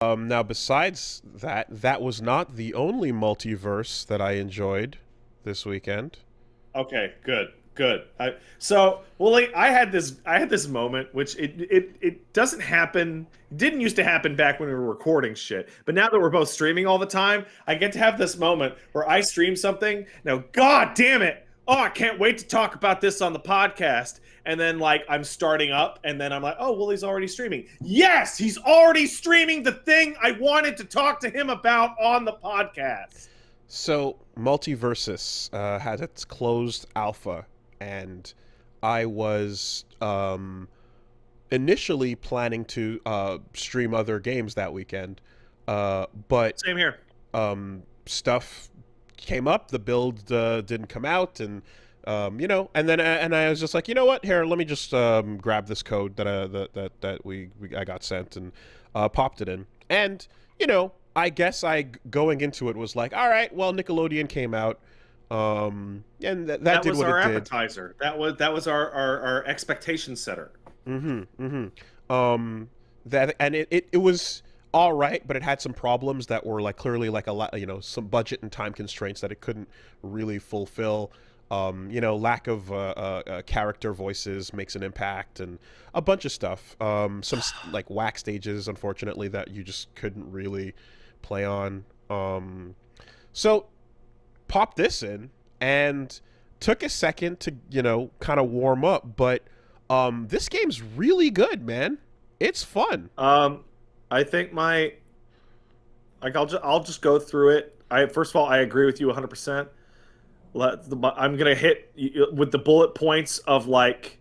Now besides that, that was not the only multiverse that I enjoyed this weekend. Okay, good, good. So, well, like, I had this moment, which it doesn't happen. It didn't used to happen back when we were recording shit, but now that we're both streaming all the time, I get to have this moment where I stream something. Now, God damn it! Oh, I can't wait to talk about this on the podcast. And then, like, I'm starting up, and then I'm like, oh, well, he's already streaming. Yes, he's already streaming the thing I wanted to talk to him about on the podcast. So Multiversus had its closed alpha, and I was initially planning to stream other games that weekend, but Same here. stuff came up. The build didn't come out, and and then and I was just like, you know what? Here, let me just grab this code that I got sent and popped it in, and I guess going into it was like, all right, well, Nickelodeon came out, and that That did was what our it did. appetizer. That was our expectation setter. Mm-hmm. Mm-hmm. That and it was all right, but it had some problems that were like clearly like a lot, some budget and time constraints that it couldn't really fulfill. Lack of character voices makes an impact, and a bunch of stuff. Like whack stages, unfortunately, that you just couldn't really play on. So pop this in and took a second to kind of warm up, but this game's really good, man. It's fun. Um, I think I'll just go through it. I First of all, I agree with you 100%. I'm gonna hit with the bullet points of like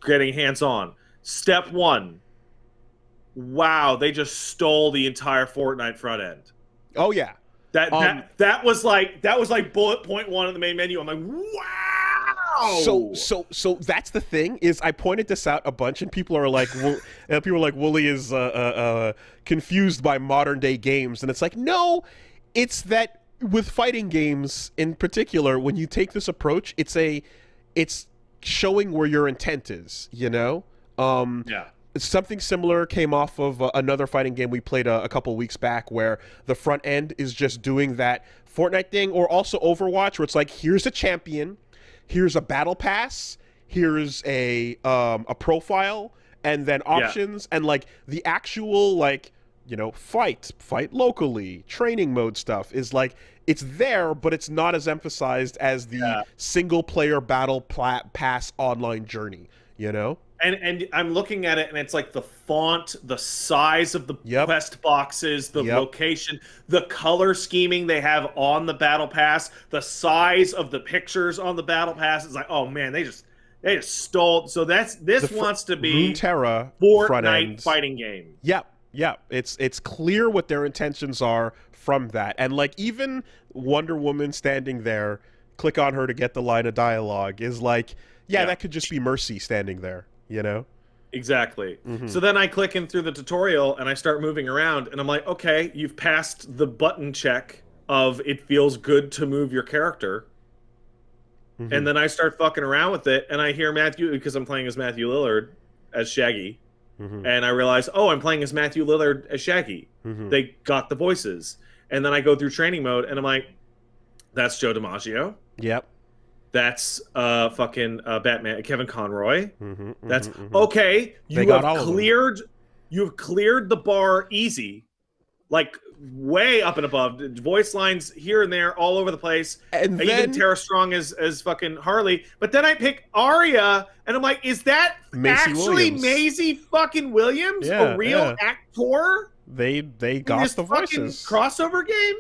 getting hands on. Step one. Wow, they just stole the entire Fortnite front end. Oh yeah. That Um that that was like bullet point one on the main menu. I'm like, so wow. so so that's the thing is I pointed this out a bunch and people are like Wooly is confused by modern day games, and it's like, no, it's that with fighting games in particular, when you take this approach, it's showing where your intent is, Yeah. something similar came off of another fighting game we played a couple weeks back, where the front end is just doing that Fortnite thing, or also Overwatch, where it's like, here's a champion, here's a battle pass, here's a profile, and then Yeah. options, and like the actual like fight locally, training mode stuff is like, it's there, but it's not as emphasized as the Yeah. single player battle pass online journey, you know. And I'm looking at it, and it's like the font, the size of the Yep. quest boxes, the Yep. location, the color scheming they have on the battle pass, the size of the pictures on the battle pass. It's like, oh man, they just stole. So this wants to be Runeterra front Fortnite end. fighting game. Yep. Yep. It's clear what their intentions are from that. And like, even Wonder Woman standing there, click on her to get the line of dialogue, is like, yeah, Yeah. that could just be Mercy standing there, you know? Exactly. Mm-hmm. So then I click in through the tutorial and I start moving around, and I'm like, okay, you've passed the button check of it feels good to move your character. Mm-hmm. And then I start fucking around with it, and I hear Matthew, because I'm playing as Matthew Lillard as Shaggy, Mm-hmm. and I realize, oh, I'm playing as Matthew Lillard as Shaggy. Mm-hmm. They got the voices. And then I go through training mode, and I'm like, that's Joe DiMaggio. Yep. That's fucking Batman, Kevin Conroy. Mm-hmm. That's Mm-hmm. okay. They got all of them. You've cleared the bar easy, like way up and above. Voice lines here and there, all over the place. And Even then Tara Strong as fucking Harley. But then I pick Arya, and I'm like, is that Maisie actually Williams. Maisie fucking Williams, Yeah, a real yeah. actor they in got this the fucking voices, crossover game?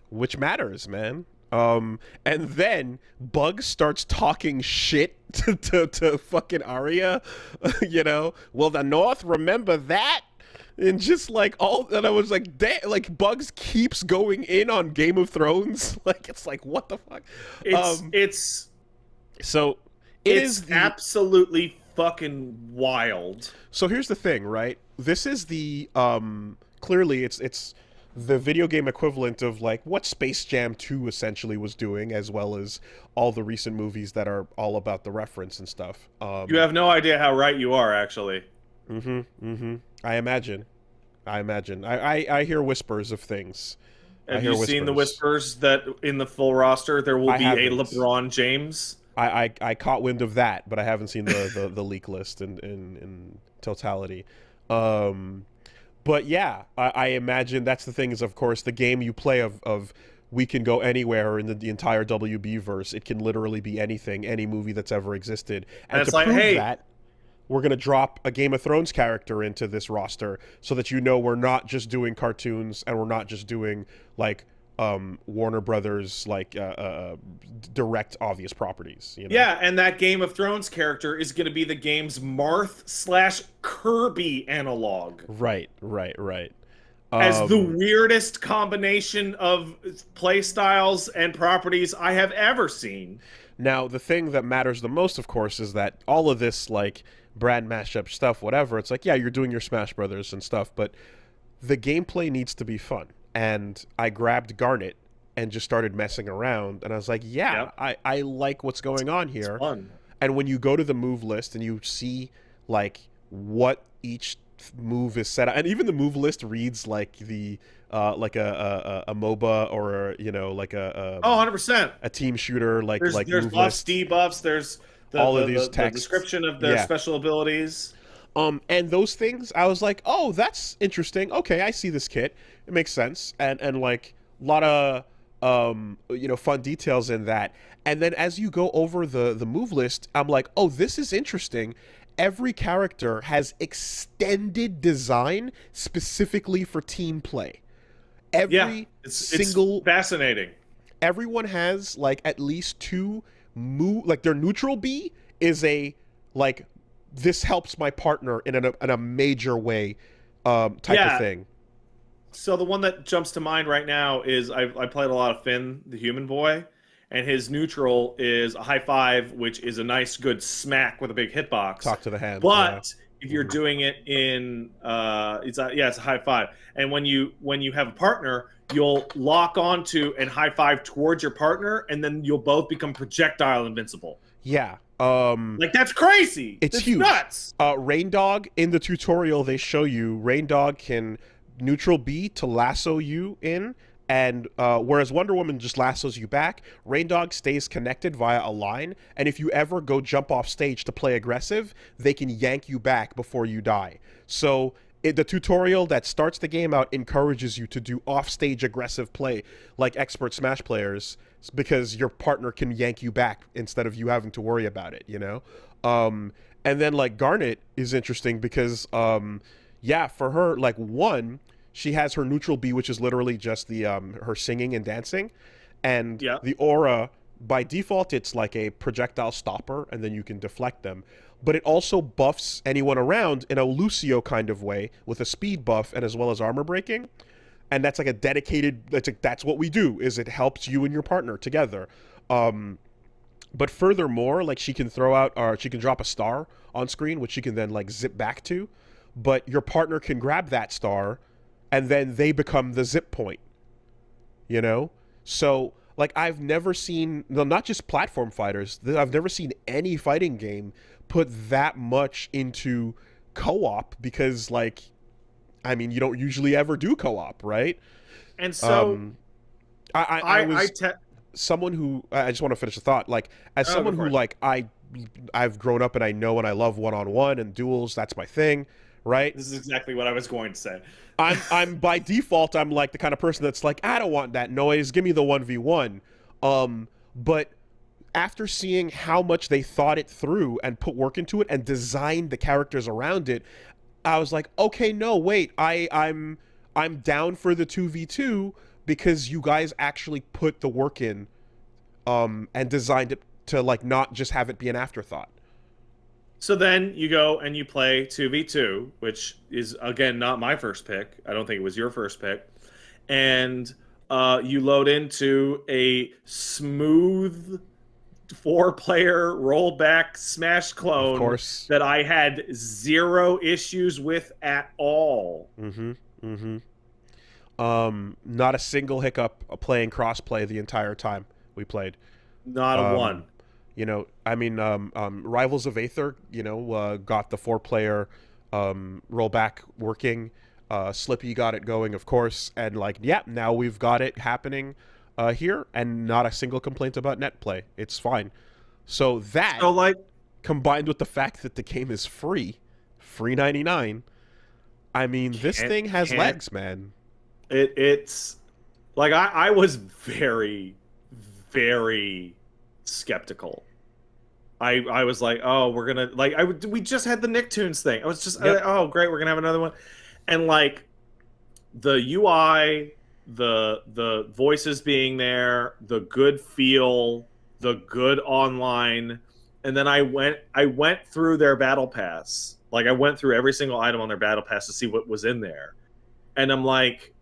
which matters, man. And then Bug starts talking shit to fucking Arya, Well, the North, remember that? And just like all, and I was like, damn, like Bugs keeps going in on Game of Thrones. Like, it's like, what the fuck? It's So it's absolutely fucking wild. So here's the thing, right? This is the clearly it's the video game equivalent of like what Space Jam 2 essentially was doing, as well as all the recent movies that are all about the reference and stuff. You have no idea how right you are, actually. Mm-hmm. Mm-hmm. I imagine. I imagine. I hear whispers of things. I Have hear you seen the whispers. whispers that in the full roster there will I be a haven't. LeBron James? I caught wind of that, but I haven't seen the leak list in totality. Um, but yeah, I imagine that's the thing is, of course, the game you play of we can go anywhere in the entire WB verse. It can literally be anything, any movie that's ever existed. And And to it's like, prove hey, that, we're going to drop a Game of Thrones character into this roster so that you know we're not just doing cartoons and we're not just doing like Warner Brothers direct obvious properties, you know. yeah, and that Game of Thrones character is going to be the game's Marth slash Kirby analog. Right, right, right. As the Um weirdest combination of play styles and properties I have ever seen. Now, the thing that matters the most, of course, is that all of this, like, brand mashup stuff, whatever, it's like, yeah, you're doing your Smash Brothers and stuff, but the gameplay needs to be fun. And I grabbed Garnet and just started messing around, and I was like, yeah, Yep, I like what's going on it's here. fun. And when you go to the move list and you see, like, what each move is set up, and even the move list reads like the like a MOBA or you know like Oh, 100%. a team shooter like There's move buffs, list, debuffs, there's all of these the texts. description of their Yeah. special abilities. And those things, I was like, oh, that's interesting. Okay, I see this kit. It makes sense. And like a lot of you know, fun details in that. And then as you go over the move list, I'm like, oh, this is interesting. Every character has extended design specifically for team play. Yeah, Every it's single fascinating. everyone has like at least two move, like their neutral B is a like this helps my partner in a major way type of Yeah, thing. so the one that jumps to mind right now is I played a lot of Finn, the human boy, and his neutral is a high five, which is a nice, good smack with a big hitbox. Talk to the hand, yeah. But if you're doing it in, it's a high five, and when you have a partner, you'll lock onto and high five towards your partner, and then you'll both become projectile invincible. Yeah. Like that's crazy. It's That's huge. nuts. Rain Dog, in the tutorial they show you, Rain Dog can neutral B to lasso you in, and whereas Wonder Woman just lassos you back, Rain Dog stays connected via a line, and if you ever go jump off stage to play aggressive, they can yank you back before you die. So the tutorial that starts the game out encourages you to do off-stage aggressive play like expert Smash players because your partner can yank you back instead of you having to worry about it, you know? And then like Garnet is interesting because yeah, for her, like one, she has her neutral B, which is literally just the her singing and dancing, and Yeah. the aura by default it's like a projectile stopper, and then you can deflect them. But it also buffs anyone around in a Lucio kind of way with a speed buff and as well as armor breaking. And that's like a dedicated. That's what we do. Is it helps you and your partner together. But furthermore, like she can throw out or she can drop a star on screen, which she can then like zip back to. But your partner can grab that star, and then they become the zip point. You know, so like I've never seen, no, not just platform fighters. I've never seen any fighting game put that much into co-op because like, I mean, you don't usually ever do co-op, right? And so I I was someone who I just want to finish the thought. Like as oh, go someone for who it. like I've grown up and I know and I love one-on-one and duels. That's my thing, right? This is exactly what I was going to say. I'm by default I'm like the kind of person that's like I don't want that noise. Give me the 1v1. But after seeing how much they thought it through and put work into it and designed the characters around it, I was like, okay, no, wait, I'm down for the 2v2 because you guys actually put the work in and designed it to like not just have it be an afterthought. So then you go and you play 2v2, which is, again, not my first pick. I don't think it was your first pick. And you load into a smooth four-player rollback Smash Of clone course. that I had zero issues with at all. Mm-hmm. Mm-hmm. Not a single hiccup playing crossplay the entire time we played. Not a one. You know, I mean, Rivals of Aether, you know, got the four-player rollback working. Slippy got it going, of course, and like, yeah, now we've got it happening here, and not a single complaint about net play. It's fine. So that, So like, combined with the fact that the game is free 99, I mean, this thing has can't legs, man. it's like I was very, very skeptical. I was like, oh, we're gonna like we just had the Nicktoons thing. I was just Yep. oh great, we're gonna have another one, and like the UI, the voices being there, the good feel, the good online, and then I went through their battle pass. Like I went through every single item on their battle pass to see what was in there, and I'm like,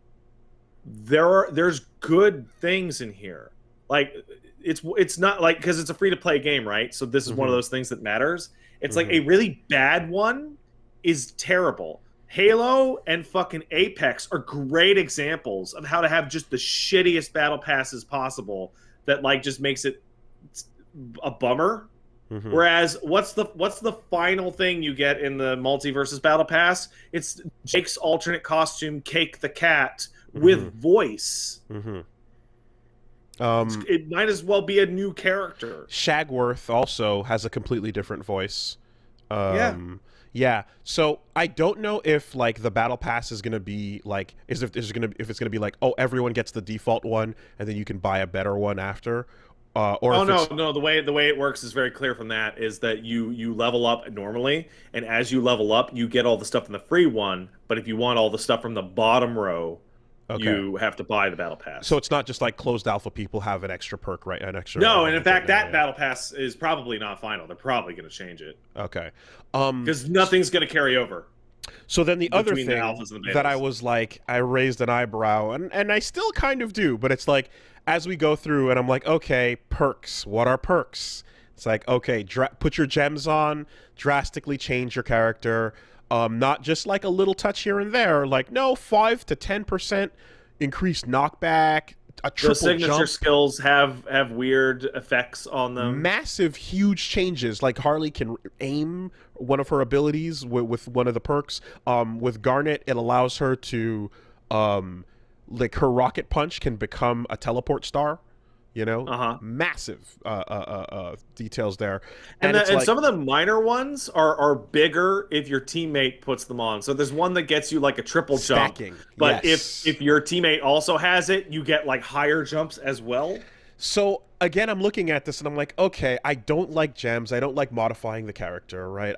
there's good things in here. Like it's not like because it's a free to play game, right? So this is one of Mm-hmm. those things that matters. It's like a Mm-hmm. really bad one is terrible. Halo and fucking Apex are great examples of how to have just the shittiest battle passes possible that like just makes it a bummer. Mm-hmm. Whereas what's the final thing you get in the Multiversus battle pass? It's Jake's alternate costume, Cake the cat, Mm-hmm. with voice. Mm-hmm. It might as well be a new character. Shagworth also has a completely different voice. Yeah. Yeah. So I don't know if like the battle pass is gonna be like if it's gonna be like, oh, everyone gets the default one and then you can buy a better one after, or Oh if no, it's no. The way it works is very clear from that. Is that you level up normally, and as you level up, you get all the stuff in the free one. But if you want all the stuff from the bottom row, okay. you have to buy the battle pass. So it's not just like closed alpha people have an extra perk, right? An extra. No, and in fact, yeah, that yeah. battle pass is probably not final. They're probably going to change it Okay. because nothing's going to carry over So then the other between the thing alphas and the that I betas. was like, I raised an eyebrow, and I still kind of do, but it's like, as we go through, and I'm like, okay, perks. What are perks? It's like, okay, put your gems on, drastically change your character. Not just like a little touch here and there. Like, no, 5 to 10% increased knockback, a The triple signature jump, skills have weird effects on them. massive, huge changes. Like Harley can aim one of her abilities with one of the perks. With Garnet, it allows her to, like her rocket punch can become a teleport star. You know, Uh huh. massive details there, And and it's like some of the minor ones are bigger if your teammate puts them on. So there's one that gets you like a triple jump, stacking. but Yes. if your teammate also has it, you get like higher jumps as well. So again, I'm looking at this and I'm like, okay, I don't like gems. I don't like modifying the character, right?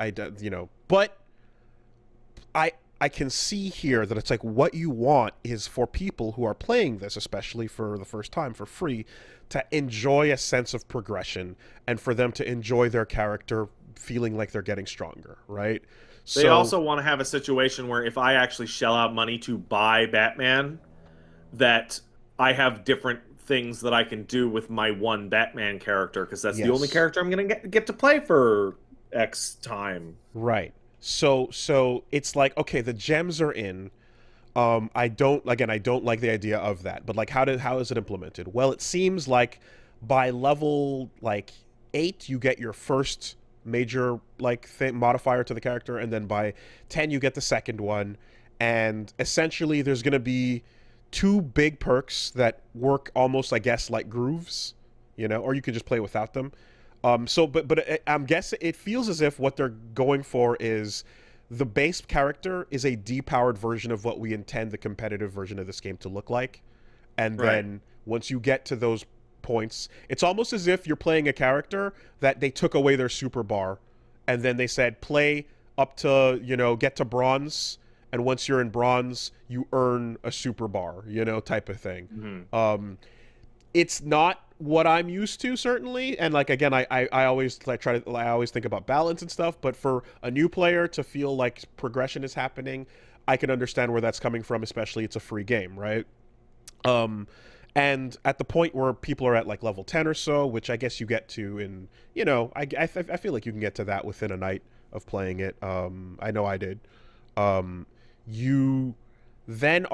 But I can see here that it's like what you want is for people who are playing this, especially for the first time for free, to enjoy a sense of progression and for them to enjoy their character feeling like they're getting stronger, right? They So also want to have a situation where if I actually shell out money to buy Batman, that I have different things that I can do with my one Batman character because that's the only yes. character I'm going to get to play for X time. Right. So it's like, okay, the gems are in. I don't like the idea of that. But like how is it implemented? Well, it seems like by level like 8 you get your first major like modifier to the character, and then by 10 you get the second one. And essentially there's going to be two big perks that work almost, I guess, like grooves, or you can just play without them. I'm guessing it feels as if what they're going for is the base character is a depowered version of what we intend the competitive version of this game to look like. And Right. then once you get to those points, it's almost as if you're playing a character that they took away their super bar and then they said play up to, get to bronze, and once you're in bronze, you earn a super bar, type of thing. Mhm. It's not what I'm used to, certainly, and like again, I always I always think about balance and stuff, but for a new player to feel like progression is happening, I can understand where that's coming from, especially it's a free game, right? And at the point where people are at like level 10 or so, which I guess you get to in, I feel like you can get to that within a night of playing it. I know I did. You then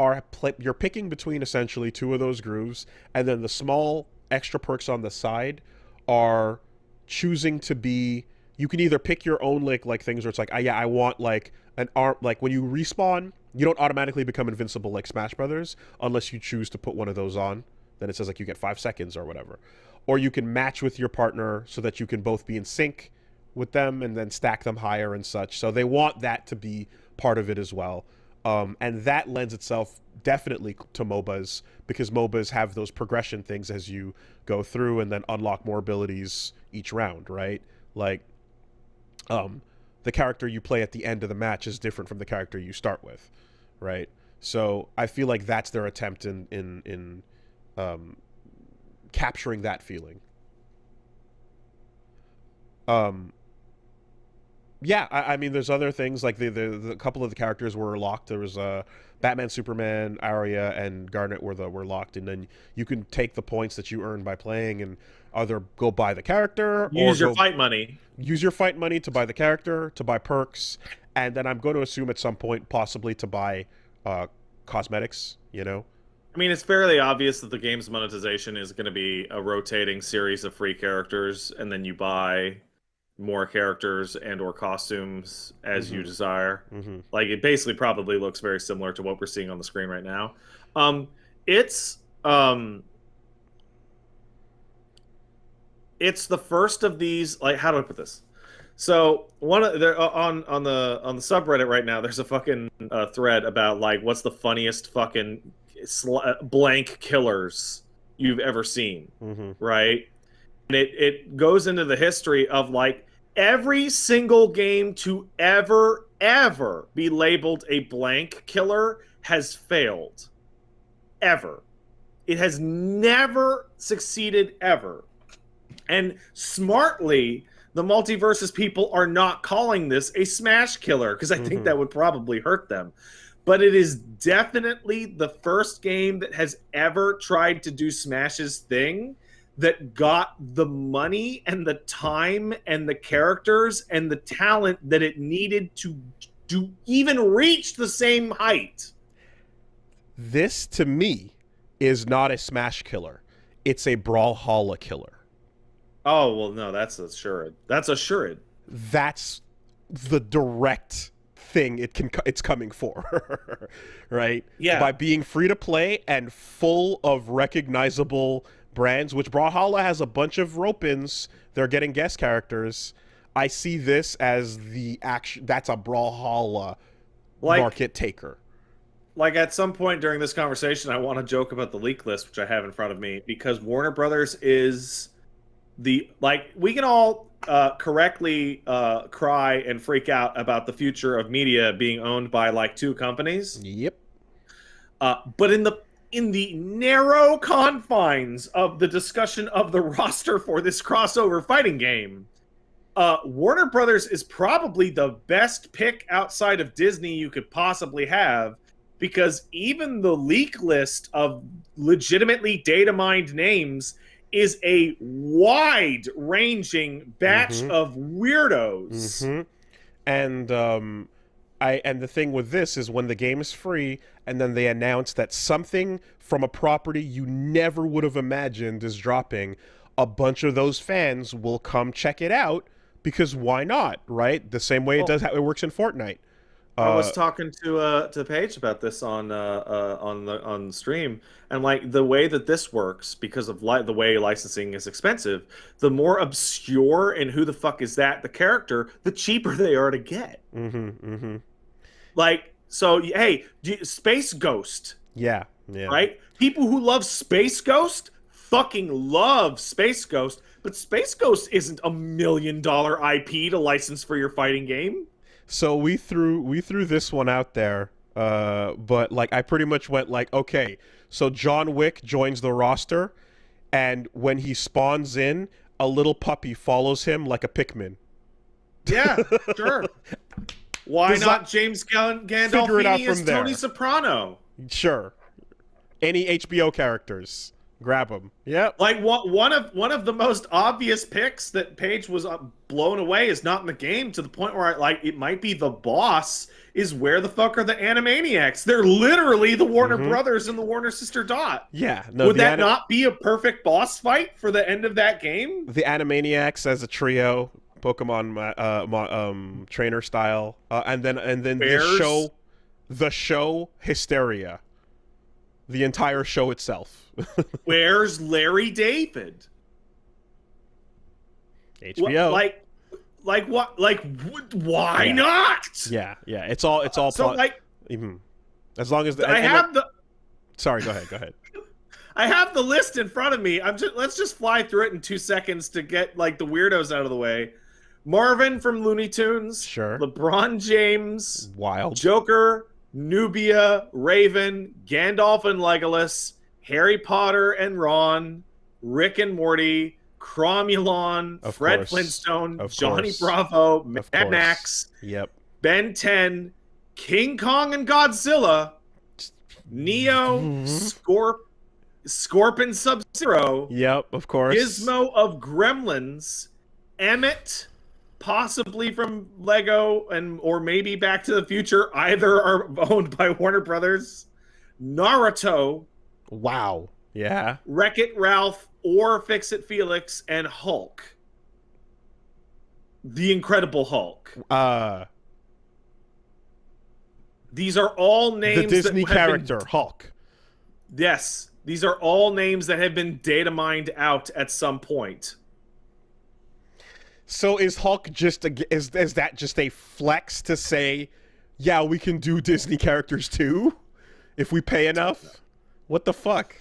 you're picking between essentially two of those grooves, and then the small extra perks on the side are choosing to be. You can either pick your own like things where it's like, yeah, I want like an arm. Like when you respawn, You don't automatically become invincible like Smash Brothers unless you choose to put one of those on. Then it says like you get 5 seconds or whatever. Or you can match with your partner so that you can both be in sync with them and then stack them higher and such. So they want that to be part of it as well. And that lends itself definitely to MOBAs, because MOBAs have those progression things as you go through and then unlock more abilities each round, right? Like, the character you play at the end of the match is different from the character you start with, right? So I feel like that's their attempt in capturing that feeling. Yeah, I mean, there's other things like the couple of the characters were locked. There was Batman, Superman, Arya, and Garnet were locked, and then you can take the points that you earn by playing and either go buy the character or Use your fight money. use your fight money to buy the character, to buy perks, and then I'm going to assume at some point possibly to buy cosmetics. You know. I mean, it's fairly obvious that the game's monetization is going to be a rotating series of free characters, and then you buy more characters and or costumes as you desire. Like, it basically probably looks very similar to what we're seeing on the screen right now. It's the first of these, like, how do I put this? So one of there on the subreddit right now, there's a fucking thread about like what's the funniest fucking blank killers you've ever seen, right? And it goes into the history of like every single game to ever be labeled a blank killer has failed. Ever. It has never succeeded ever. And smartly, the Multiversus people are not calling this a smash killer, because I think that would probably hurt them. But it is definitely the first game that has ever tried to do Smash's thing that got the money and the time and the characters and the talent that it needed to even reach the same height. This, to me, is not a Smash killer. It's a Brawlhalla killer. Oh, well, no, that's assured. That's assured. That's the direct thing it's coming for, right? Yeah. By being free to play and full of recognizable brands, which Brawlhalla has a bunch of rope-ins. They're getting guest characters. I see this as the action. That's a Brawlhalla market taker. Like, at some point during this conversation, I want to joke about the leak list, which I have in front of me, because Warner Brothers is the, like, we can all correctly cry and freak out about the future of media being owned by like two companies. Yep. But in the narrow confines of the discussion of the roster for this crossover fighting game, Warner Brothers is probably the best pick outside of Disney you could possibly have, because even the leak list of legitimately data mined names is a wide-ranging batch of weirdos. And and the thing with this is when the game is free and then they announce that something from a property you never would have imagined is dropping, a bunch of those fans will come check it out, because why not, right? The same way it works in Fortnite. I was talking to Paige about this on stream, and like the way that this works, because of the way licensing is expensive, the more obscure and who the fuck is that the character, the cheaper they are to get. Like, so hey, Space Ghost. Yeah. Right? People who love Space Ghost fucking love Space Ghost, but Space Ghost isn't $1 million IP to license for your fighting game. So we threw this one out there, but like I pretty much went like, okay, so John Wick joins the roster, and when he spawns in, a little puppy follows him like a Pikmin. Yeah, sure. Why not James Gandolfini as Tony Soprano? Sure. Any HBO characters. Grab them. Yep. Like one of the most obvious picks that Paige was blown away is not in the game, to the point where it might be the boss, is where the fuck are the Animaniacs? They're literally the Warner Brothers and the Warner sister Dot. Yeah. No, would that not be a perfect boss fight for the end of that game? The Animaniacs as a trio, Pokemon trainer style, and then Bears? the show. The show Hysteria. The entire show itself. Where's Larry David? HBO. Like what? Like why not? Yeah. It's all. So like, as long as I have the. Sorry, go ahead. I have the list in front of me. Let's just fly through it in 2 seconds to get like the weirdos out of the way. Marvin from Looney Tunes. Sure. LeBron James. Wild. Joker. Nubia. Raven. Gandalf and Legolas. Harry Potter and Ron. Rick and Morty. Cromulon. Fred Flintstone. Johnny Bravo. Mad Max. Yep. Ben 10. King Kong and Godzilla. Neo. Scorpion Sub-Zero. Yep, of course. Gizmo of Gremlins. Emmett, possibly from Lego or maybe Back to the Future. Either are owned by Warner Brothers. Naruto. Wow. Yeah. Wreck-It Ralph or Fix-It Felix, and Hulk. The Incredible Hulk. These are all names. The Disney character, Hulk. Yes. These are all names that have been data mined out at some point. So is Hulk is that just a flex to say, yeah, we can do Disney characters too, if we pay enough? What the fuck?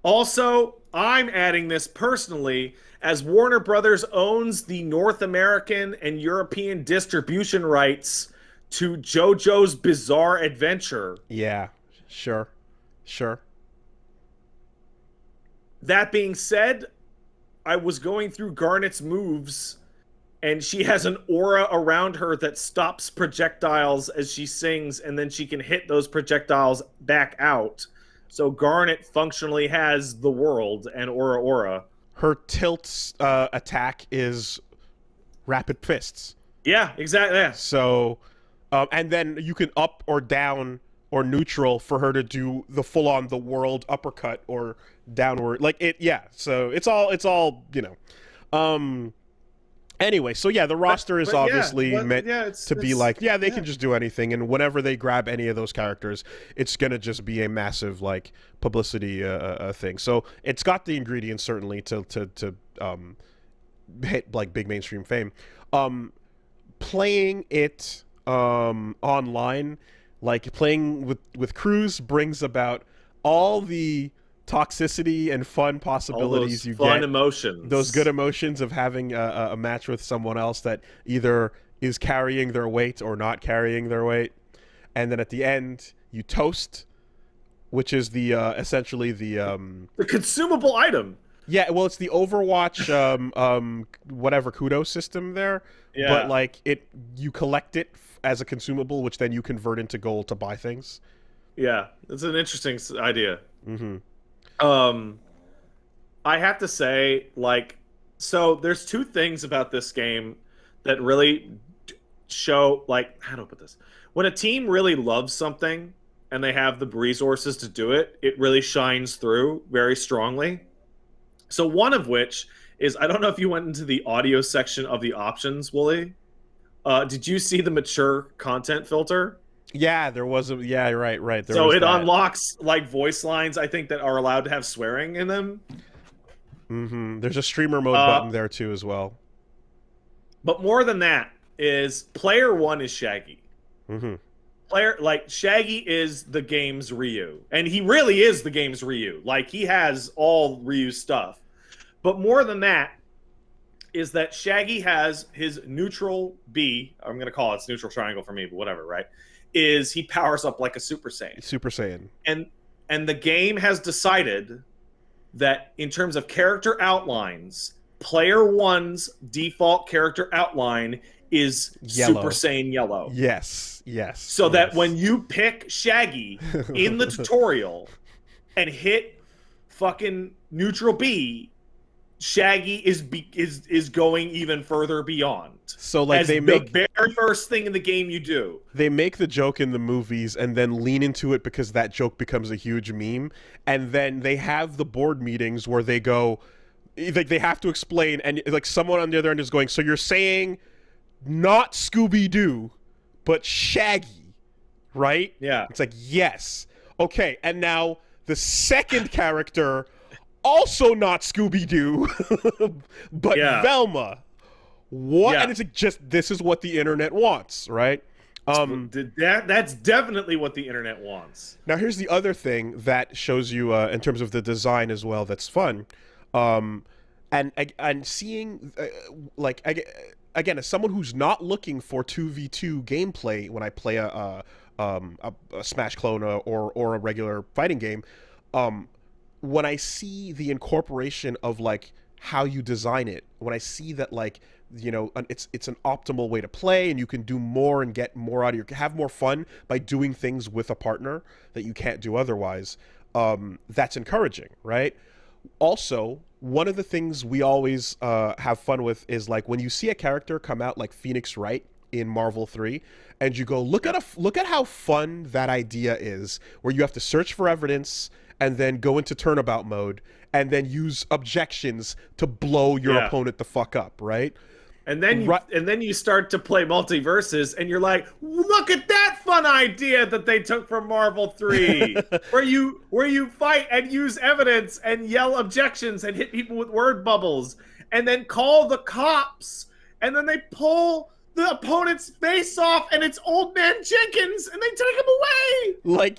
Also, I'm adding this personally, as Warner Brothers owns the North American and European distribution rights to JoJo's Bizarre Adventure. Yeah, sure. That being said, I was going through Garnet's moves, and she has an aura around her that stops projectiles as she sings, and then she can hit those projectiles back out. So Garnet functionally has the world and aura. Her tilt attack is rapid fists. Yeah, exactly. Yeah. So, and then you can up or down or neutral for her to do the full-on the world uppercut or downward, like it. Yeah, so it's all anyway, so yeah, the roster is obviously meant to be like, they can just do anything, and whenever they grab any of those characters, it's gonna just be a massive like publicity thing. So it's got the ingredients certainly to hit like big mainstream fame. Playing it online, like playing with crews, brings about all the toxicity and fun possibilities you get. Emotions. Those good emotions of having a match with someone else that either is carrying their weight or not carrying their weight. And then at the end, you toast, which is the essentially the consumable item. Yeah, well, it's the Overwatch whatever kudos system there. Yeah. But like you collect it as a consumable, which then you convert into gold to buy things. Yeah, it's an interesting idea. Mm-hmm. I have to say, like, so there's 2 things about this game that really show, like, how do I put this? When a team really loves something and they have the resources to do it, it really shines through very strongly. So one of which is, I don't know if you went into the audio section of the options, Woolie. Did you see the mature content filter? Yeah, there was right. There so was it that. Unlocks like voice lines, I think, that are allowed to have swearing in them. Mm-hmm. There's a streamer mode button there too as well. But more than that is player 1 is Shaggy. Mm-hmm. Shaggy is the game's Ryu, and he really is the game's Ryu. Like, he has all Ryu stuff. But more than that is that Shaggy has his neutral B. I'm going to call it neutral triangle for me, but whatever, right? Is he powers up like a Super Saiyan. Super Saiyan. And the game has decided that in terms of character outlines, player 1's default character outline is yellow. Super Saiyan yellow. Yes. So that when you pick Shaggy in the tutorial and hit fucking neutral B, Shaggy is going even further beyond. So like the very first thing in the game you do. They make the joke in the movies and then lean into it because that joke becomes a huge meme, and then they have the board meetings where they go, like they have to explain, and like someone on the other end is going, so you're saying not Scooby-Doo, but Shaggy. right? Yeah. It's like, yes. Okay, and now the second character, also not Scooby-Doo, but Yeah. Velma. What? Yeah. And it's like, just, this is what the internet wants, right? That's definitely what the internet wants. Now, here's the other thing that shows you, in terms of the design as well, that's fun. And seeing, again, as someone who's not looking for 2v2 gameplay when I play a Smash clone or a regular fighting game, when I see the incorporation of like how you design it, when I see that like, you know, it's an optimal way to play and you can do more and get more out of have more fun by doing things with a partner that you can't do otherwise, that's encouraging, right? Also, one of the things we always have fun with is like when you see a character come out like Phoenix Wright in Marvel 3 and you go, look at how fun that idea is, where you have to search for evidence and then go into turnabout mode and then use objections to blow your opponent the fuck up, right? And then you start to play Multiversus, and you're like, look at that fun idea that they took from Marvel 3, where you fight and use evidence and yell objections and hit people with word bubbles, and then call the cops, and then they pull the opponent's face off, and it's Old Man Jenkins, and they take him away. Like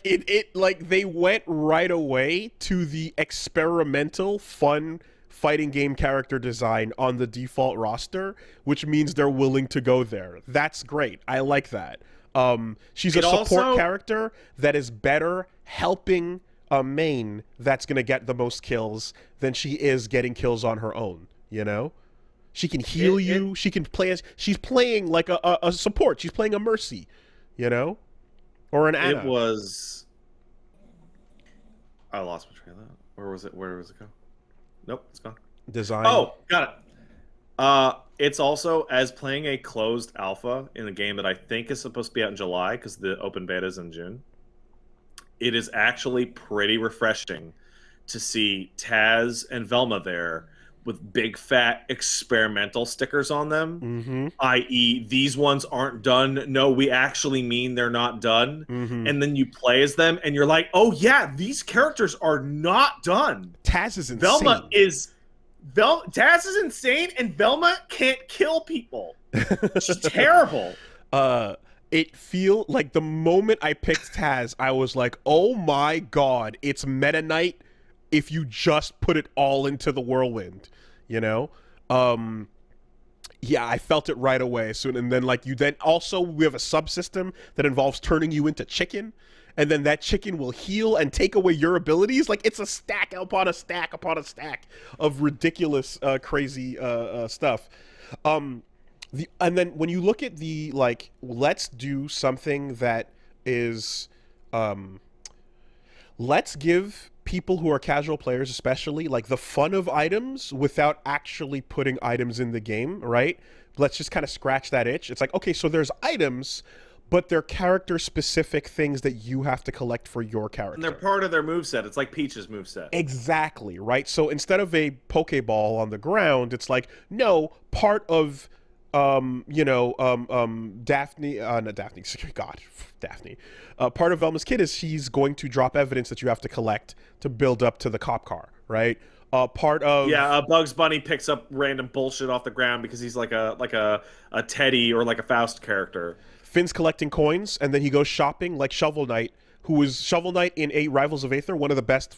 like they went right away to the experimental fun fighting game character design on the default roster, which means they're willing to go there. That's great. I like that. She's a support character that is better helping a main that's going to get the most kills than she is getting kills on her own, you know? She can heal you. She can play as... She's playing like a support. She's playing a Mercy, you know? Or an Ana. It was... I lost my train of thought. Where was it go? Nope, it's gone. Design. Oh, got it. It's also, as playing a closed alpha in a game that I think is supposed to be out in July because the open beta is in June, it is actually pretty refreshing to see Taz and Velma there with big fat experimental stickers on them, i.e. these ones aren't done. No, we actually mean they're not done. And then you play as them and you're like, oh yeah, these characters are not done. Taz is insane. Taz is insane, and Velma can't kill people. She's terrible. It feel like the moment I picked Taz, I was like, oh my god, it's Meta Knight if you just put it all into the whirlwind, you know? Yeah, I felt it right away. And then like we have a subsystem that involves turning you into chicken, and then that chicken will heal and take away your abilities. Like it's a stack upon a stack upon a stack of ridiculous, crazy stuff. And then when you look at the like, let's do something that is, let's give people who are casual players, especially, like the fun of items without actually putting items in the game, right? Let's just kind of scratch that itch. It's like, okay, so there's items, but they're character-specific things that you have to collect for your character. And they're part of their moveset. It's like Peach's moveset. Exactly, right? So instead of a Pokeball on the ground, it's like, no, part of, Daphne, not Daphne, God, Daphne. Part of Velma's kit is she's going to drop evidence that you have to collect to build up to the cop car, right? Part of Bugs Bunny picks up random bullshit off the ground because he's like a Teddy or like a Faust character. Finn's collecting coins, and then he goes shopping like Shovel Knight, who is Shovel Knight in Rivals of Aether, one of the best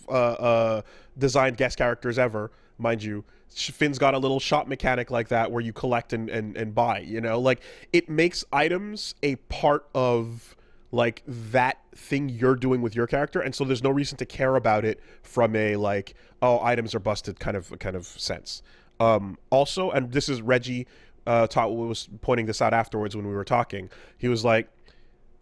designed guest characters ever, mind you. Finn's got a little shop mechanic like that where you collect and buy, you know? Like, it makes items a part of like that thing you're doing with your character, and so there's no reason to care about it from a like, oh, items are busted kind of sense. Also, and this is Reggie was pointing this out afterwards when we were talking. He was like,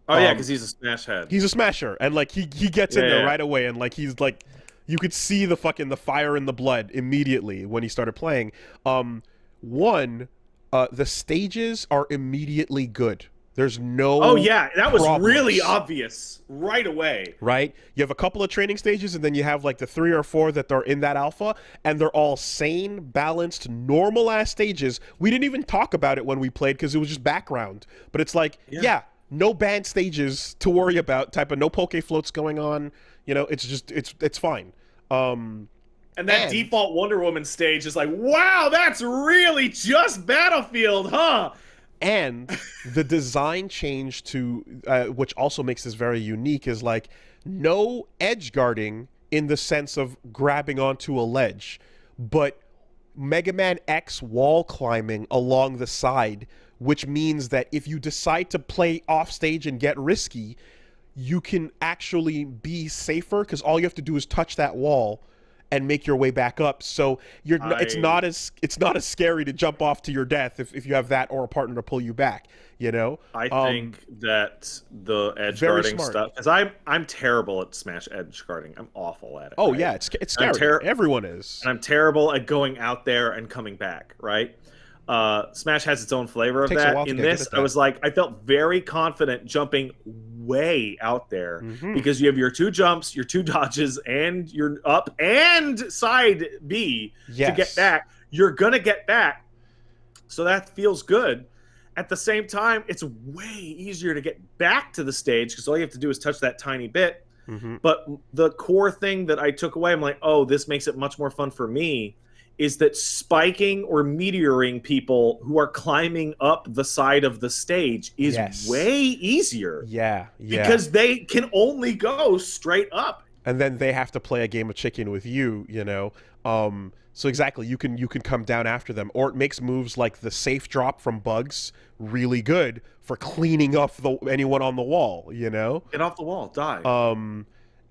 oh yeah, because he's a smash head. He's a smasher, and like he gets in there right away, and like he's like, you could see the fire in the blood immediately when he started playing. The stages are immediately good. There's no Oh yeah, that was problems. Really obvious right away. Right? You have a couple of training stages, and then you have like the 3 or 4 that are in that alpha, and they're all sane, balanced, normal ass stages. We didn't even talk about it when we played because it was just background. But it's like, yeah, no banned stages to worry about. Type of no poke floats going on. You know, it's just it's fine. And that default Wonder Woman stage is like, wow, that's really just Battlefield, huh? And the design change to, which also makes this very unique, is like no edge guarding in the sense of grabbing onto a ledge, but Mega Man X wall climbing along the side, which means that if you decide to play off stage and get risky, you can actually be safer because all you have to do is touch that wall and make your way back up. So it's not as scary to jump off to your death if you have that or a partner to pull you back. You know, I think that the edge guarding stuff, because I'm terrible at Smash edge guarding. I'm awful at it. Oh right? Yeah, it's scary. Everyone is. And I'm terrible at going out there and coming back. Right. Smash has its own flavor of that. In this, I was like, I felt very confident jumping way out there because you have your 2 jumps, your 2 dodges, and your up and side B to get back. You're gonna get back, so that feels good. At the same time, it's way easier to get back to the stage because all you have to do is touch that tiny bit. But the core thing that I took away, I'm like, oh, this makes it much more fun for me, is that spiking or meteoring people who are climbing up the side of the stage is way easier. Yeah. Because they can only go straight up. And then they have to play a game of chicken with you, you know. So exactly, you can come down after them. Or it makes moves like the safe drop from Bugs really good for cleaning up anyone on the wall, you know? Get off the wall, die.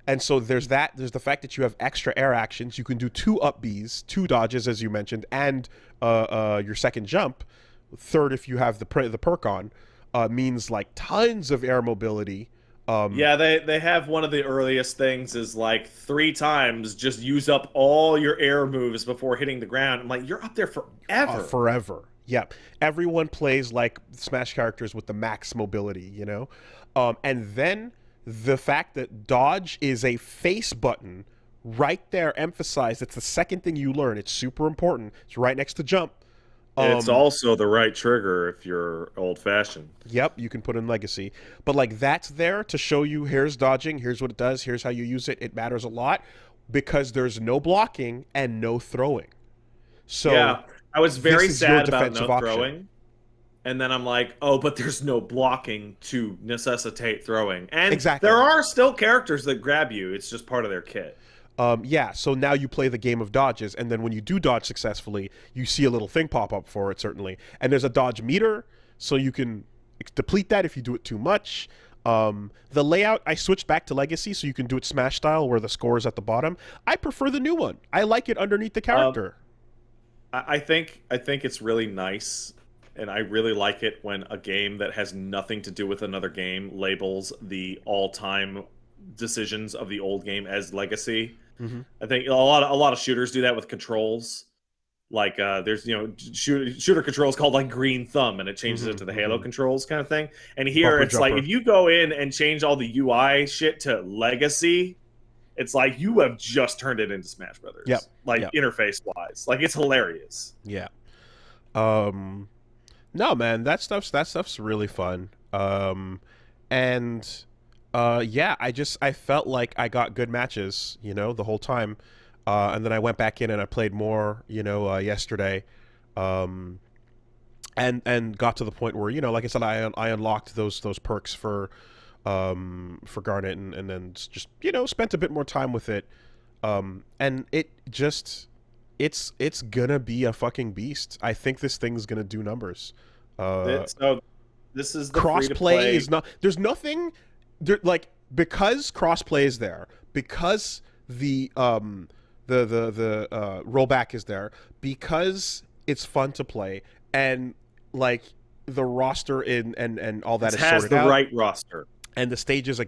And so there's that. There's the fact that you have extra air actions. You can do 2 up Bs, 2 dodges, as you mentioned, and your second jump. Third, if you have the perk on, means like tons of air mobility. Yeah, they have one of the earliest things is like 3 times just use up all your air moves before hitting the ground. I'm like, you're up there forever. Forever. Yep. Everyone plays like Smash characters with the max mobility, you know? And then the fact that dodge is a face button right there emphasized. It's the second thing you learn. It's super important. It's right next to jump. It's also the right trigger if you're old-fashioned. Yep, you can put in Legacy. But like that's there to show you here's dodging, here's what it does, here's how you use it. It matters a lot because there's no blocking and no throwing. So yeah, I was very sad about no throwing. And then I'm like, oh, but there's no blocking to necessitate throwing. And there are still characters that grab you. It's just part of their kit. Yeah, so now you play the game of dodges, and then when you do dodge successfully, you see a little thing pop up for it, certainly. And there's a dodge meter, so you can deplete that if you do it too much. The layout, I switched back to Legacy, so you can do it Smash style, where the score is at the bottom. I prefer the new one. I like it underneath the character. I think it's really nice, and I really like it when a game that has nothing to do with another game labels the all-time decisions of the old game as Legacy. I think a lot of shooters do that with controls. Like there's shooter controls called like green thumb, and it changes it to the Halo controls kind of thing. And here Bumper it's jumper. like if you go in and change all the UI shit to Legacy, it's like you have just turned it into Smash Brothers. Yep. Interface wise, like it's hilarious. Yeah. No, man, that stuff's really fun. Yeah, I felt like I got good matches, the whole time. And then I went back in and I played more, yesterday. And got to the point where, like I said, I unlocked those perks for Garnet and then just, spent a bit more time with it. And it just, it's gonna be a fucking beast. I think this thing's gonna do numbers. So this is the crossplay is not, there's nothing there, like, because crossplay is there, because the rollback is there, because it's fun to play, and like the roster and all that is sorted out. It has the right roster. And the stages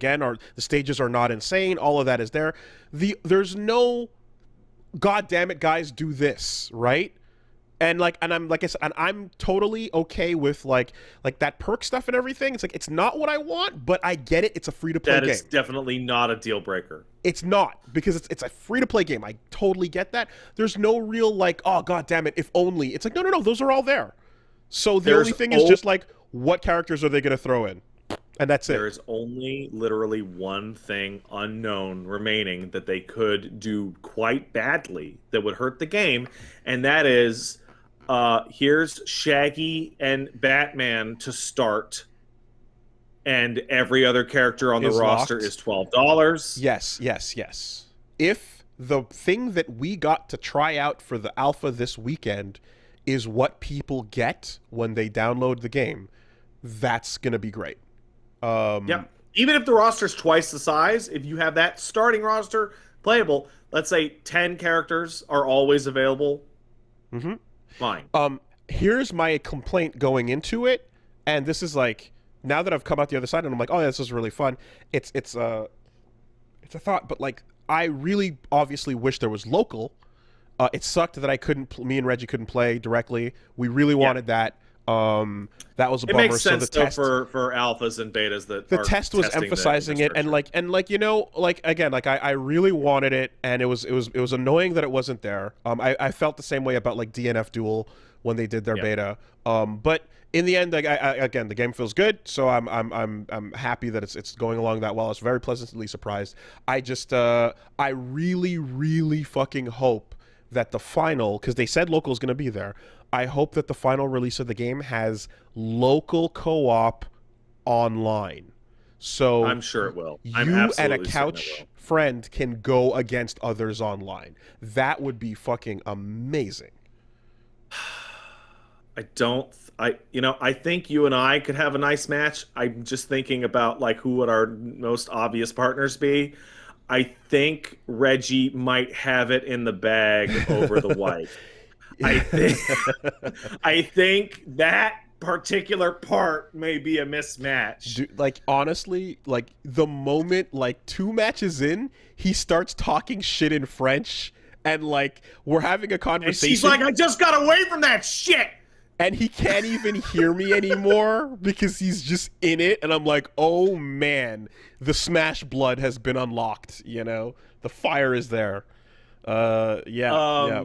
are not insane. All of that is there. There's no, God damn it, guys, do this, right? And I'm totally okay with like that perk stuff and everything. It's like, it's not what I want, but I get it. It's a free to play game. That is definitely not a deal breaker. It's not, because it's a free to play game. I totally get that. There's no real like, oh God damn it, if only. It's like, no, those are all there. So the only thing is just like, what characters are they going to throw in? And that's There it. is only literally one thing unknown remaining that they could do quite badly that would hurt the game, and that is here's Shaggy and Batman to start, and every other character on the Is roster locked. is $12. Yes, yes, yes. If the thing that we got to try out for the alpha this weekend is what people get when they download the game, that's going to be great. Yep. Even if the roster's twice the size, if you have that starting roster playable, let's say 10 characters are always available, Mm-hmm. fine. Here's my complaint going into it, and this is like, now that I've come out the other side and I'm like, oh, yeah, this is really fun. It's a thought, but like, I really obviously wish there was local. It sucked that I couldn't. Me and Reggie couldn't play directly. We really wanted that. That was a It bummer. makes sense so the though test, for alphas and betas that the are test was testing emphasizing the it, and like like again, like I really wanted it, and it was annoying that it wasn't there. I felt the same way about like DNF Duel when they did their beta. But in the end, like, again, the game feels good, so I'm happy that it's going along that well. I was very pleasantly surprised. I really fucking hope that the final, because they said local is going to be there. I hope that the final release of the game has local co-op online. So I'm sure it will. I'm you and a absolutely certain it couch will. friend can go against others online. That would be fucking amazing. I think you and I could have a nice match. I'm just thinking about like who would our most obvious partners be. I think Reggie might have it in the bag over the wife. I think I think that particular part may be a mismatch. Dude, like honestly, like the moment like 2 matches in, he starts talking shit in French, and like we're having a And conversation. she's like, I just got away from that shit. And he can't even hear me anymore because he's just in it, and I'm like, oh man, the Smash blood has been unlocked. You know, the fire is there. Yeah.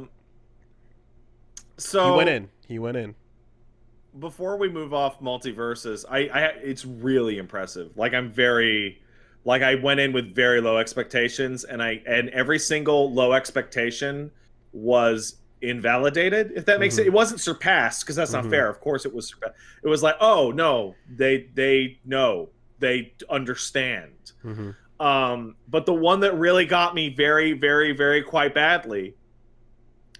So He went in. before we move off Multiversus, I it's really impressive. Like I went in with very low expectations, and every single low expectation was invalidated, if that makes it. It wasn't surpassed, because that's not fair. Of course it was surpassed. It was like, oh no, they know, they understand. But the one that really got me very, very, very quite badly,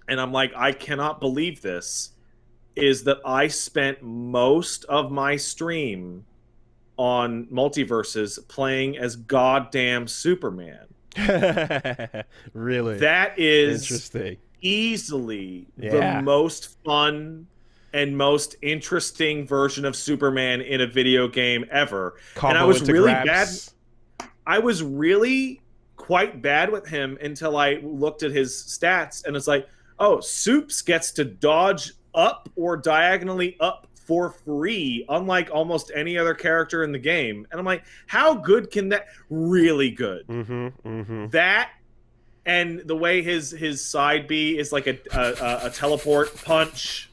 and I'm like, I cannot believe this, is that I spent most of my stream on Multiversus playing as goddamn Superman. Really? That is Interesting. easily the most fun and most interesting version of Superman in a video game ever. And I was really bad. I was really quite bad with him until I looked at his stats, and it's like, oh, Soups gets to dodge up or diagonally up for free, unlike almost any other character in the game. And I'm like, how good can that? Really good. That, and the way his side B is like a teleport punch.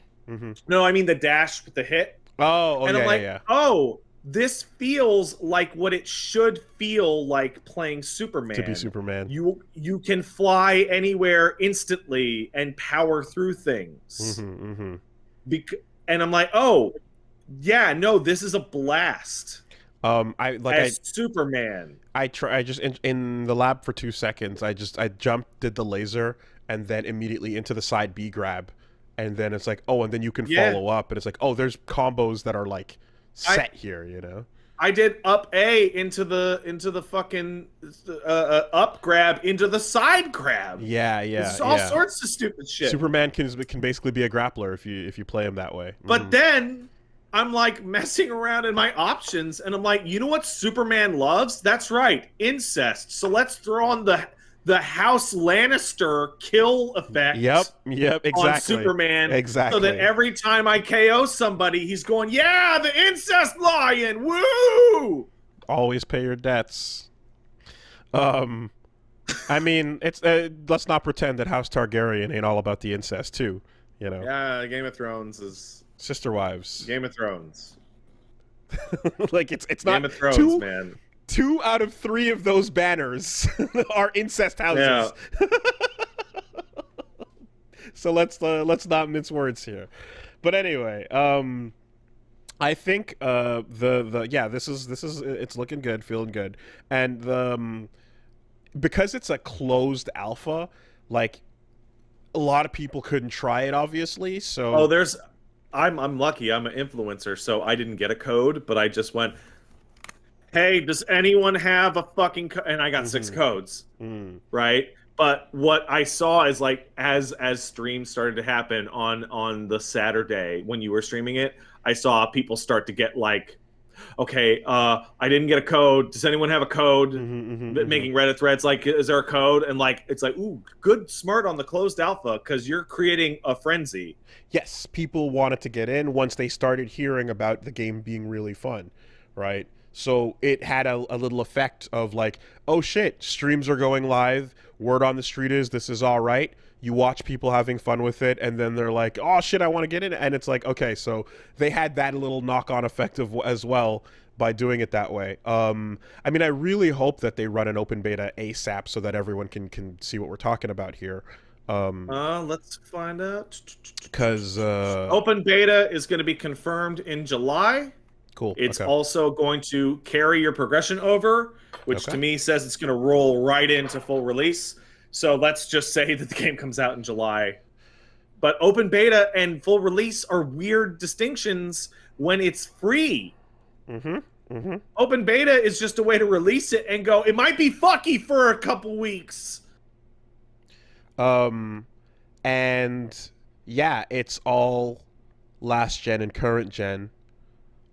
No, I mean the dash with the hit. And I'm like, oh, this feels like what it should feel like playing Superman. To be Superman. You can fly anywhere instantly and power through things. And I'm like, oh, yeah, no, this is a blast. Superman. I just in the lab for 2 seconds. I jumped, did the laser, and then immediately into the side B grab, and then it's like, oh, and then you can follow up, and it's like, oh, there's combos that are like set here, you know. I did up A into the fucking up grab into the side grab. Yeah. It's all sorts of stupid shit. Superman can basically be a grappler if you play him that way. But then I'm like messing around in my options, and I'm like, you know what Superman loves? That's right, incest. So let's throw on the House Lannister kill effect. Yep, exactly. On Superman, exactly. So that every time I KO somebody, he's going, yeah, the incest lion, woo! Always pay your debts. I mean, it's let's not pretend that House Targaryen ain't all about the incest too. You know. Yeah, Game of Thrones is sister wives. Game of Thrones. Like it's Game not of Thrones, two man. two out of three of those banners are incest Yeah. houses. So let's not mince words here. But anyway, I think the yeah, this is it's looking good, feeling good, and because it's a closed alpha, like a lot of people couldn't try it, obviously. Oh, So there's I'm lucky. I'm an influencer, so I didn't get a code, but I just went, "Hey, does anyone have a fucking And I got six mm-hmm, codes, mm, right? But what I saw is like as streams started to happen on the Saturday when you were streaming it, I saw people start to get like, okay, I didn't get a code. Does anyone have a code? mm-hmm, mm-hmm, mm-hmm. Making Reddit threads like, is there a code? And like, it's like, ooh, good, smart on the closed alpha because you're creating a frenzy. Yes, people wanted to get in once they started hearing about the game being really fun, right? So it had a little effect of like, oh shit, streams are going live. Word on the street is this is all right. You watch people having fun with it, and then they're like, oh shit, I want to get in. And it's like, okay, so they had that little knock on effect of, as well by doing it that way. I mean, I really hope that they run an open beta ASAP so that everyone can see what we're talking about here. Let's find out. Because Open beta is going to be confirmed in July. cool. It's Okay. also going to carry your progression over, which Okay. to me says it's going to roll right into full release. So let's just say that the game comes out in July. But open beta and full release are weird distinctions when it's free. Mm-hmm. Mm-hmm. Open beta is just a way to release it and go, it might be fucky for a couple weeks. Um, and yeah, it's all last gen and current gen.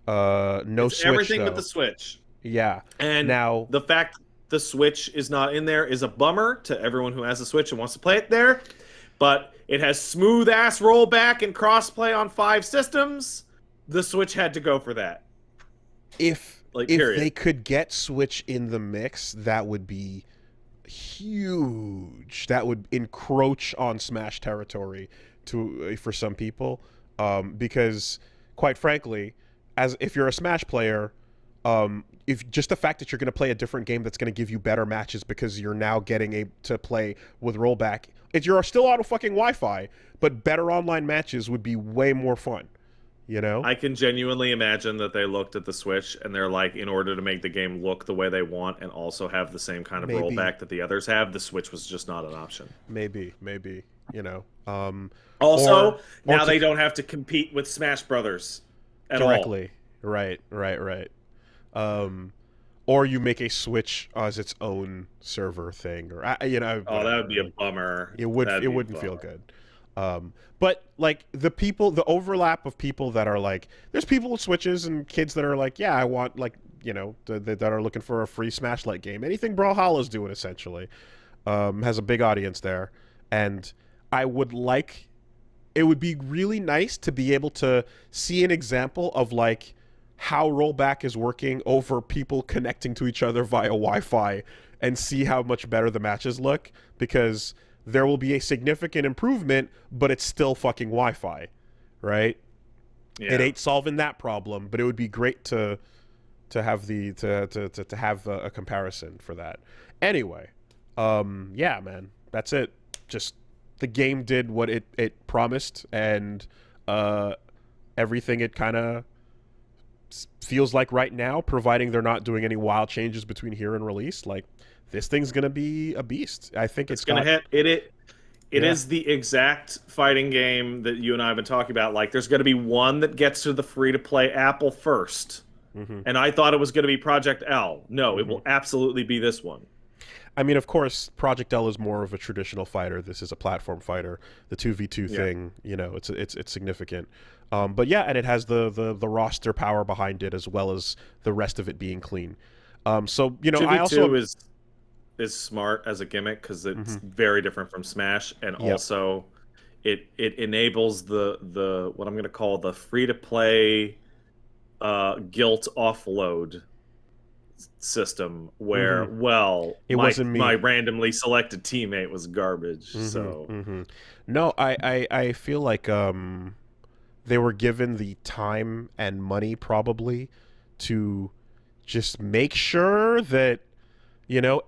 No It's Switch everything but the though. Switch. Yeah. And Now, the fact the Switch is not in there is a bummer to everyone who has a Switch and wants to play it there. But it has smooth ass rollback and crossplay on 5 systems. The Switch had to go for that. if Like, if period. they could get Switch in the mix, that would be huge. That would encroach on Smash territory to for some people, because quite frankly, as if you're a Smash player, if just the fact that you're going to play a different game that's going to give you better matches because you're now getting to play with rollback, if you're still on fucking Wi-Fi, but better online matches would be way more fun. You know? I can genuinely imagine that they looked at the Switch and they're like, in order to make the game look the way they want and also have the same kind of Maybe, rollback that the others have, the Switch was just not an option. maybe, you know, Also, or now to they don't have to compete with Smash Brothers at all. directly, right. Um, or you make a Switch as its own server thing, or you know, Oh, that whatever. would be a bummer. It would That'd it be a wouldn't feel bummer. good. But like the overlap of people that are like, there's people with Switches and kids that are like, yeah, I want, like, you know, that are looking for a free Smash like game. Anything Brawlhalla's doing essentially, has a big audience there, and I would like, it would be really nice to be able to see an example of like how rollback is working over people connecting to each other via Wi-Fi and see how much better the matches look, because there will be a significant improvement, but it's still fucking Wi-Fi, right? It Yeah. ain't solving that problem, but it would be great to have to have a comparison for that. Anyway, yeah, man, that's it. Just the game did what it promised, and everything it kind of feels like right now, providing they're not doing any wild changes between here and release, like this thing's gonna be a beast. I think It's it's gonna got, hit it yeah. is the exact fighting game that you and I have been talking about. Like, there's gonna be one that gets to the free to play Apple first. Mm-hmm. And I thought it was gonna be Project L. No, it Mm-hmm. will absolutely be this one. I mean, of course, Project L is more of a traditional fighter. This is a platform fighter. The 2v2 Yeah. thing, you know, it's significant. But yeah, and it has the roster power behind it, as well as the rest of it being clean. So you know, I 2v2 also, is smart as a gimmick because it's mm-hmm, very different from Smash, and yep, also it enables the what I'm gonna call the free to play guilt offload system where, mm-hmm. well, It my wasn't my me. randomly selected teammate was garbage, so Mm-hmm, mm-hmm. No, I feel like they were given the time and money probably to just make sure that, you know,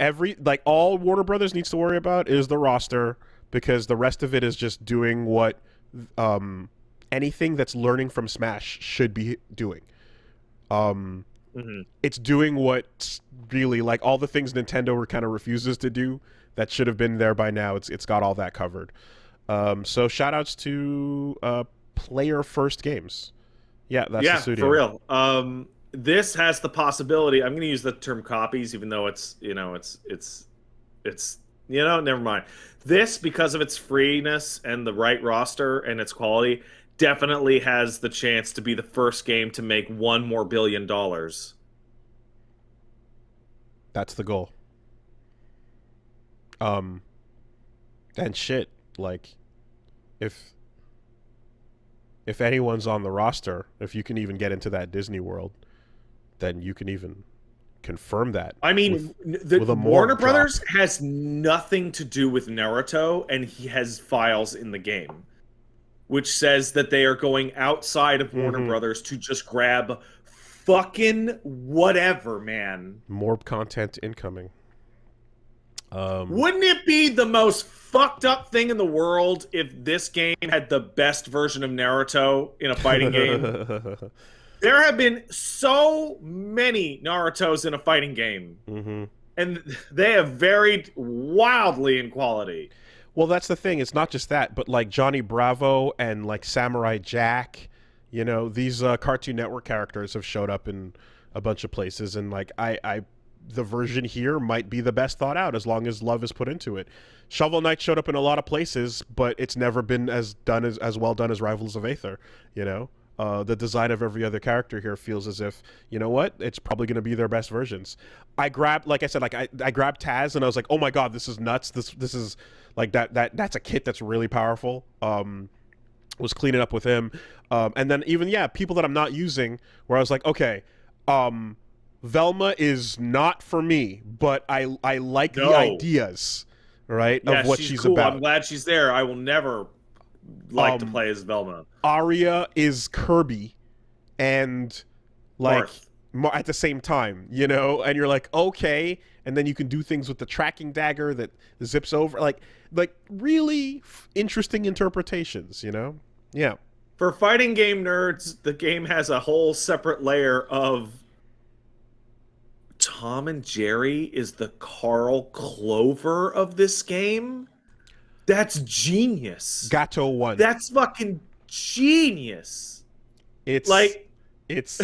all Warner Brothers needs to worry about is the roster, because the rest of it is just doing what anything that's learning from Smash should be doing. It's doing what really, like, all the things Nintendo kind of refuses to do that should have been there by now. It's got all that covered. So shout outs to Player First Games. Yeah, that's the studio. For real. This has the possibility. I'm going to use the term copies, even though it's never mind. This, because of its freeness and the right roster and its quality, definitely has the chance to be the first game to make $1 more billion. That's the goal. And shit, like, if anyone's on the roster, if you can even get into that Disney World, then you can even confirm that. I mean, with Warner Brothers has nothing to do with Naruto, and he has files in the game which says that they are going outside of Warner Brothers to just grab fucking whatever, man. More content incoming. Wouldn't it be the most fucked up thing in the world if this game had the best version of Naruto in a fighting game? There have been so many Narutos in a fighting game, and they have varied wildly in quality. Well, that's the thing. It's not just that, but like Johnny Bravo and like Samurai Jack, you know, these Cartoon Network characters have showed up in a bunch of places, and like the version here might be the best thought out as long as love is put into it. Shovel Knight showed up in a lot of places, but it's never been as well done as Rivals of Aether. You know, the design of every other character here feels as if, you know what, it's probably going to be their best versions. I grabbed Taz and I was like, oh my god, this is nuts. This is like that's a kit that's really powerful. Was cleaning up with him, and then even people that I'm not using, where I was like, okay, Velma is not for me, but I like the ideas, right, of what she's cool. about. I'm glad she's there. I will never like to play as Velma. Arya is Kirby, and like at the same time, you know, and you're like, okay, and then you can do things with the tracking dagger that zips over, like really interesting interpretations, you know? Yeah. For fighting game nerds, the game has a whole separate layer of Tom and Jerry is the Carl Clover of this game. That's genius. Gato 1. That's fucking genius. It's like it's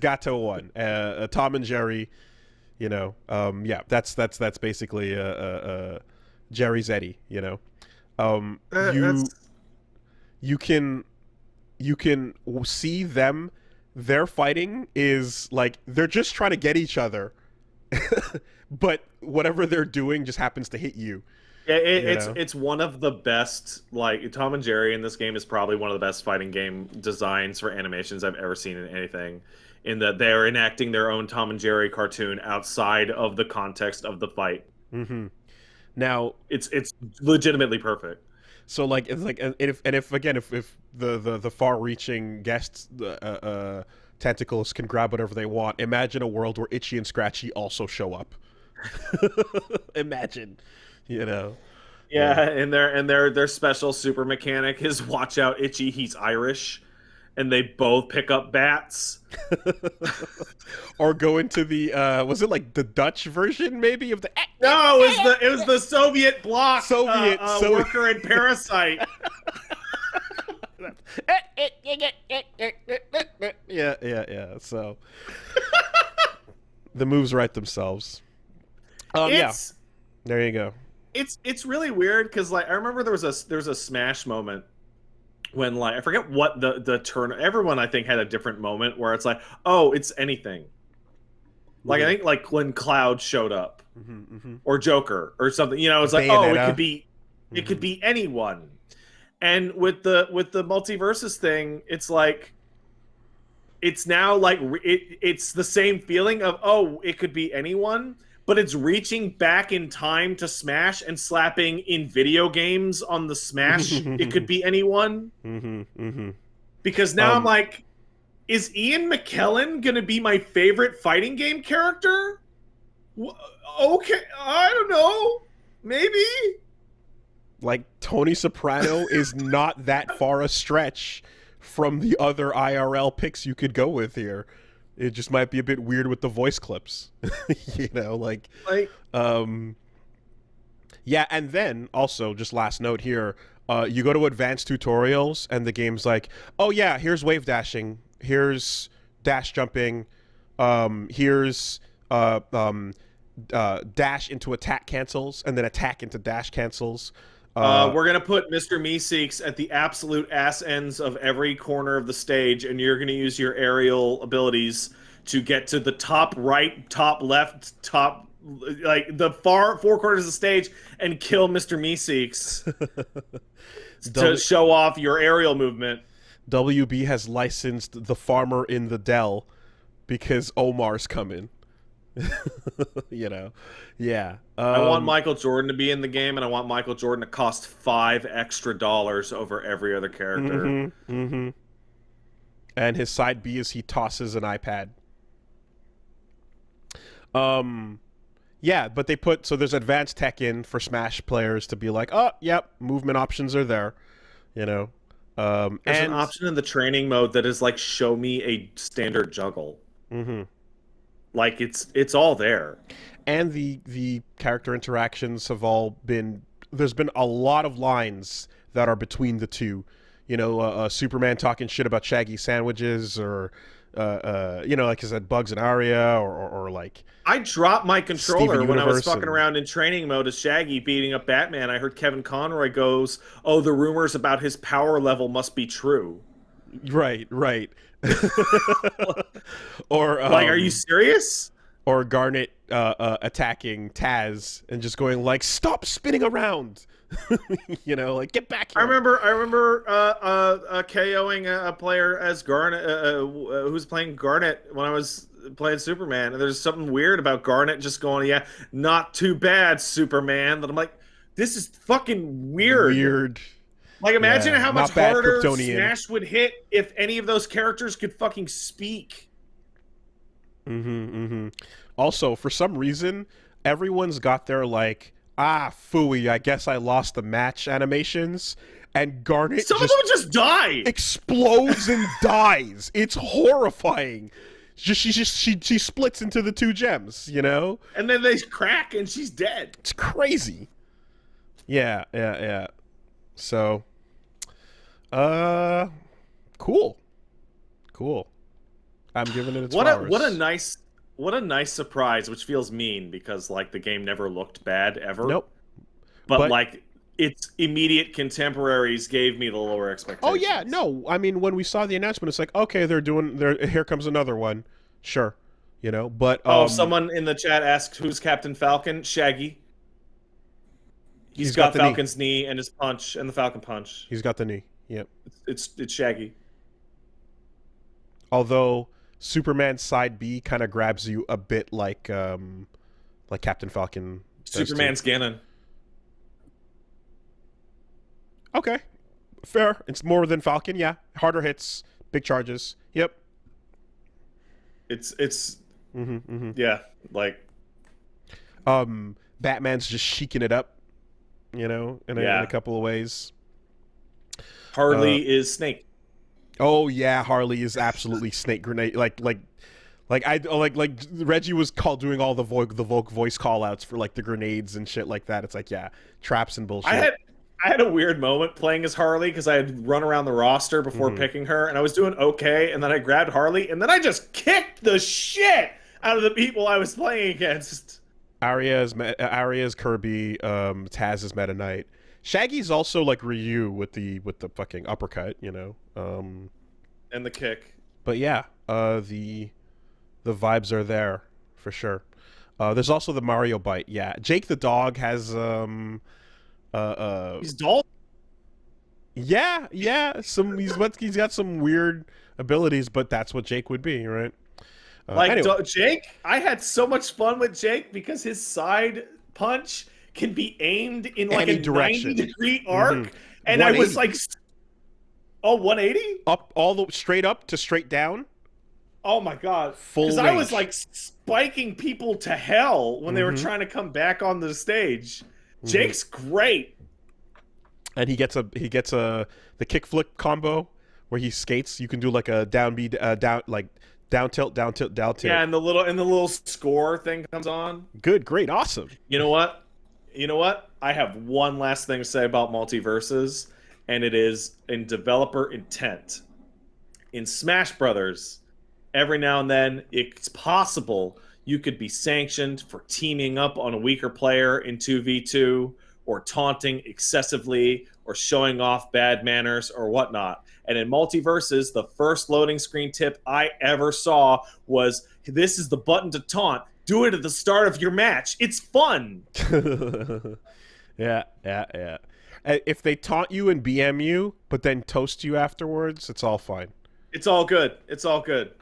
Gato 1. Tom and Jerry, you know. That's basically Jerry's Eddie, you know. You can see them. Their fighting is like they're just trying to get each other, but whatever they're doing just happens to hit you. Yeah, it's one of the best. Like Tom and Jerry in this game is probably one of the best fighting game designs for animations I've ever seen in anything. In that they're enacting their own Tom and Jerry cartoon outside of the context of the fight. Now it's legitimately perfect. So like it's like if the far-reaching guests tentacles can grab whatever they want, imagine a world where Itchy and Scratchy also show up. Imagine, you know. Yeah, and their special super mechanic is watch out Itchy, he's Irish, and they both pick up bats. Or go into the was it like the Dutch version maybe of the No, it was the Soviet bloc worker and Parasite. Yeah. So the moves write themselves. There you go. It's really weird because like I remember there was a Smash moment when like I forget what the turn. Everyone I think had a different moment where it's like, oh, it's anything. Like I think like when Cloud showed up, or Joker or something. You know, it's like Bayonetta. it could be anyone. And with the Multiversus thing, it's like it's now like it's the same feeling of it could be anyone, but it's reaching back in time to Smash and slapping in video games on the Smash. It could be anyone. Because now I'm like, is Ian McKellen gonna be my favorite fighting game character? Okay, I don't know. Maybe. Like, Tony Soprano is not that far a stretch from the other IRL picks you could go with here. It just might be a bit weird with the voice clips. You know, Like, yeah, and then also, just last note here, you go to advanced tutorials and the game's like, oh yeah, here's wave dashing, here's dash jumping, here's dash into attack cancels, and then attack into dash cancels. we're gonna put Mr. Meeseeks at the absolute ass ends of every corner of the stage, and you're gonna use your aerial abilities to get to the top right, top left, top, like the four corners of the stage, and kill Mr. Meeseeks to show off your aerial movement. WB has licensed the farmer in the Dell because Omar's coming. You know, yeah. I want Michael Jordan to be in the game, and I want Michael Jordan to cost $5 extra over every other character. Mm-hmm, mm-hmm. And his side B is he tosses an iPad. Yeah, but they put, so there's advanced tech in for Smash players to be like, oh, yep, movement options are there, you know. There's an option in the training mode that is like, show me a standard juggle. Mm-hmm. Like, it's all there. And the character interactions have all been, there's been a lot of lines that are between the two. You know, Superman talking shit about Shaggy sandwiches, or you know, like I said, Bugs and Arya, or like, I dropped my controller when I was fucking and around in training mode as Shaggy beating up Batman. I heard Kevin Conroy goes, "Oh, the rumors about his power level must be true." Right. Or like, are you serious? Or Garnet attacking Taz and just going like, "Stop spinning around." You know, like, get back here. I remember KOing a player as Garnet, who's playing Garnet when I was playing Superman, and there's something weird about Garnet just going, "Yeah, not too bad, Superman." That I'm like, this is fucking weird. Like, imagine how much harder Smash would hit if any of those characters could fucking speak. Also, for some reason, everyone's got their like, phooey, I guess I lost the match animations, and Garnet some of them just die, explodes and dies. It's horrifying. She splits into the two gems, you know, and then they crack and she's dead. It's crazy. Yeah. So, cool. I'm giving it its flowers. What a nice surprise, which feels mean because like the game never looked bad ever. Nope. But like its immediate contemporaries gave me the lower expectations. Oh yeah, no. I mean, when we saw the announcement, it's like, okay, here comes another one. Sure. You know, but someone in the chat asked who's Captain Falcon? Shaggy. He's got Falcon's knee and his punch and the Falcon punch. He's got the knee. Yep. It's Shaggy. Although Superman's side B kind of grabs you a bit like Captain Falcon. Superman's Ganon. Okay, fair. It's more than Falcon, yeah. Harder hits, big charges. Yep. It's yeah, like Batman's just sheiking it up, you know, in a couple of ways. Harley is Snake. Oh yeah, Harley is absolutely Snake Grenade. Like Reggie was doing all the voice call outs for like the grenades and shit like that. It's like, yeah, traps and bullshit. I had a weird moment playing as Harley because I had run around the roster before picking her, and I was doing okay, and then I grabbed Harley, and then I just kicked the shit out of the people I was playing against. Arya's Kirby, Taz is Meta Knight. Shaggy's also like Ryu with the fucking uppercut, you know. And the kick. But yeah, the vibes are there for sure. There's also the Mario bite. Yeah, Jake the dog has he's dull. Yeah. He's got some weird abilities, but that's what Jake would be, right? Anyway. Jake, I had so much fun with Jake because his side punch can be aimed in like a 90-degree arc, and I was like, 180? Up, all the straight up to straight down, Oh my god. Because Full I was rage. like spiking people to hell when they were Mm-hmm. trying to come back on the stage. Mm-hmm. Jake's great. And he gets a the kick flip combo where he skates. You can do like a down B down like down tilt, down tilt, down Yeah, tilt. and the little score thing comes on. Good, great, awesome. You know what? You know what? I have one last thing to say about Multiverses, and it is in developer intent. In Smash Brothers, every now and then it's possible you could be sanctioned for teaming up on a weaker player in 2v2 or taunting excessively or showing off bad manners or whatnot. And in Multiverses, the first loading screen tip I ever saw was this is the button to taunt. Do it at the start of your match. It's fun. Yeah, yeah, yeah. If they taunt you and BM you, but then toast you afterwards, it's all fine. It's all good. It's all good.